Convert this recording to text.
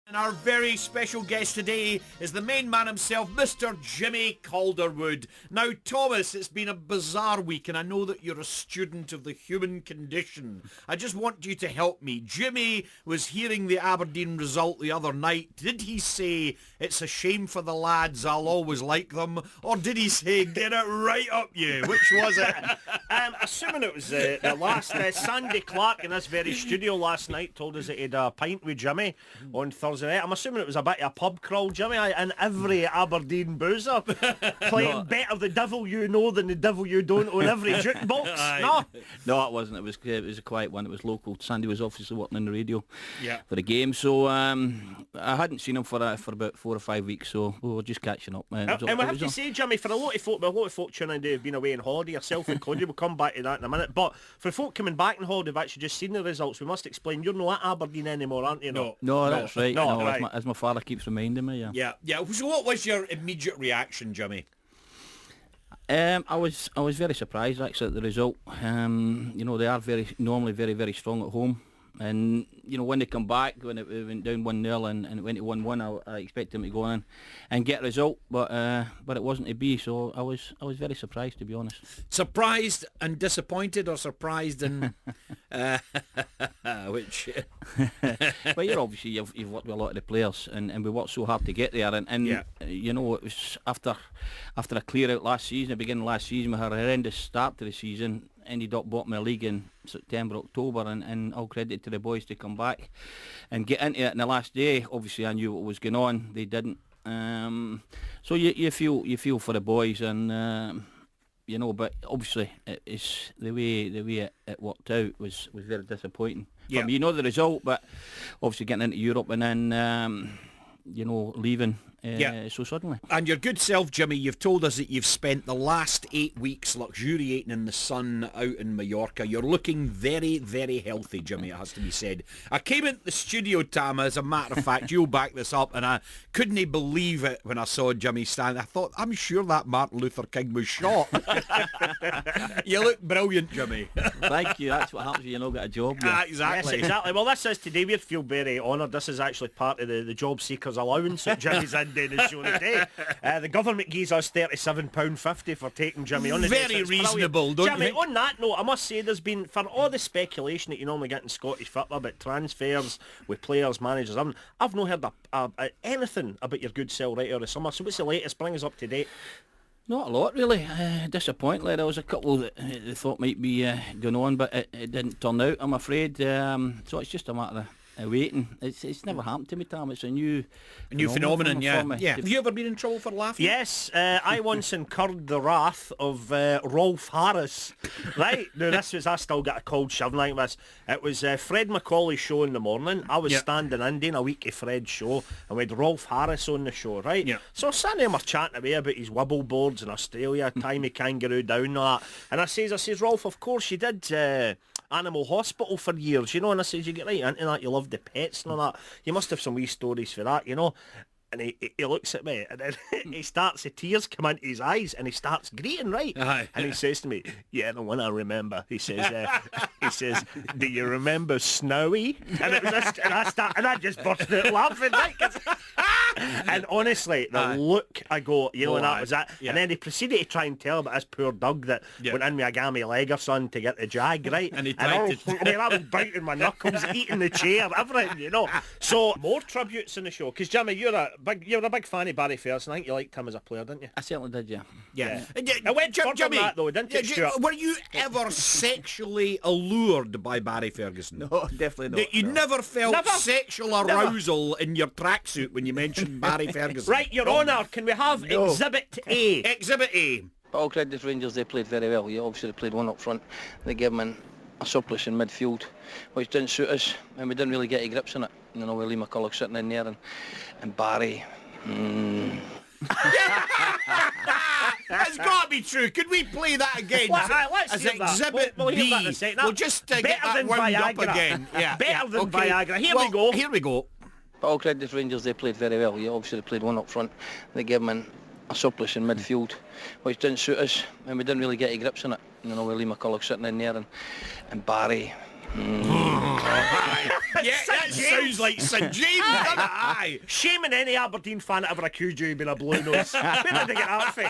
And our very special guest today is the main man himself, Mr. Jimmy Calderwood. Now, Thomas, it's been a bizarre week, and I know that you're a student of the human condition. I just want you to help me. Jimmy was hearing the Aberdeen result the other night. Did he say, it's a shame for the lads, I'll always like them? Or did he say, get it right up you? Which was it? Assuming it was the last, Sandy Clark in this very studio last night told us that he had a pint with Jimmy on Thursday night. I'm assuming it was a bit of a pub crawl, Jimmy, and every Aberdeen boozer playing better the devil you know than the devil you don't on every jukebox. No, it wasn't. It was a quiet one. It was local. Sandy was obviously working on the radio for the game, so I hadn't seen him for about 4 or 5 weeks, so we were just catching up. And we have to say, Jimmy, for a lot of folk tuning in who've been away on holiday, yourself included, we'll come back to that in a minute, but for folk coming back on holiday who've actually just seen the results, we must explain, you're not at Aberdeen anymore, aren't you? No, that's right. No, right. As my father keeps reminding me. Yeah. So what was your immediate reaction, Jimmy? I was very surprised actually at the result. They are normally very strong at home, and when they come back, when it went down 1-0 and it went to 1-1, I expect them to go in and get a result, but it wasn't to be. So I was very surprised, to be honest. Surprised and disappointed, or surprised and which? Well, you've worked with a lot of the players, and we worked so hard to get there, and it was after a clear out last season, the beginning of last season, we had a horrendous start to the season, ended up bottom of the league in September, October, and all credit to the boys to come back and get into it in the last day. Obviously I knew what was going on, they didn't, so you feel for the boys, and but obviously it's the way it worked out was very disappointing. For me, the result, but obviously getting into Europe and then leaving so suddenly. And your good self, Jimmy, you've told us that you've spent the last 8 weeks luxuriating in the sun out in Mallorca. You're looking very, very healthy, Jimmy, it has to be said. I came into the studio, Tam, as a matter of fact, you'll back this up, and I couldn't believe it when I saw Jimmy stand. I thought, I'm sure that Martin Luther King was shot. You look brilliant, Jimmy. Thank you. That's what happens when you don't get a job. Exactly. Yes, exactly. Well, this is today. We feel very honoured. This is actually part of the job seekers allowance that Jimmy's in doing the show today. The government gives us £37.50 for taking Jimmy on. Very reasonable, don't Jimmy, you think? on that note, I must say there's been, for all the speculation that you normally get in Scottish football about transfers with players, managers, I've not heard anything about your good sell right out of the summer. So what's the latest? Bring us up to date. Not a lot, really. Disappointingly, there was a couple that they thought might be going on, but it didn't turn out, I'm afraid. So it's just a matter of waiting. It's never happened to me, Tam. It's a new phenomenon, for me. Have you ever been in trouble for laughing? Yes, I once incurred the wrath of Rolf Harris. Right, now I still get a cold shove like this. It was Fred Macaulay's show in the morning. I was standing in doing a week of Fred's show, and we had Rolf Harris on the show, right? Yeah. So sitting there, we're chatting away about his wibble boards in Australia, timey kangaroo down and all that. And I says, Rolf, of course you did Animal Hospital for years, and I says, you get right into that, you love the pets and all that, you must have some wee stories for that, and he looks at me, and then he starts, the tears come into his eyes, and he starts greeting, right? Aye. And he says to me, the one I remember, he says, do you remember Snowy? And it was this, and I just burst out laughing, right? And honestly, the look, I go, and that was that. Yeah. And then he proceeded to try and tell about this poor Doug that went in with a gammy leg or something to get the jag, right? And he tried I was biting my knuckles, eating the chair, everything, So, more tributes in the show, because Jimmy, you're a big fan of Barry Ferguson. I think you liked him as a player, didn't you? I certainly did, yeah. I went Jimmy, that, though, didn't it, Stuart? Were you ever sexually allured by Barry Ferguson? No, definitely not. You never felt sexual arousal in your tracksuit when you mentioned Barry Ferguson? Right, Your Honour, can we have Exhibit A? Exhibit A. But all credit to Rangers, they played very well. Obviously they played one up front. They gave them a surplus in midfield, which didn't suit us, and we didn't really get any grips on it. With Lee McCulloch sitting in there, and Barry. It's got to be true. Could we play that again? Let's as hear Exhibit that. We'll B. hear that in a second. We'll just get that wound up again. Better than Viagra. Here we go. But all credit to Rangers, they played very well. Obviously they played one up front. They gave them a surplus in midfield, which didn't suit us, and we didn't really get any grips on it. With Lee McCulloch sitting in there, and Barry. Yeah, That sounds like St James, doesn't it? Aye. Shame on any Aberdeen fan that ever accused you of being a blue nose. Where did they get that from?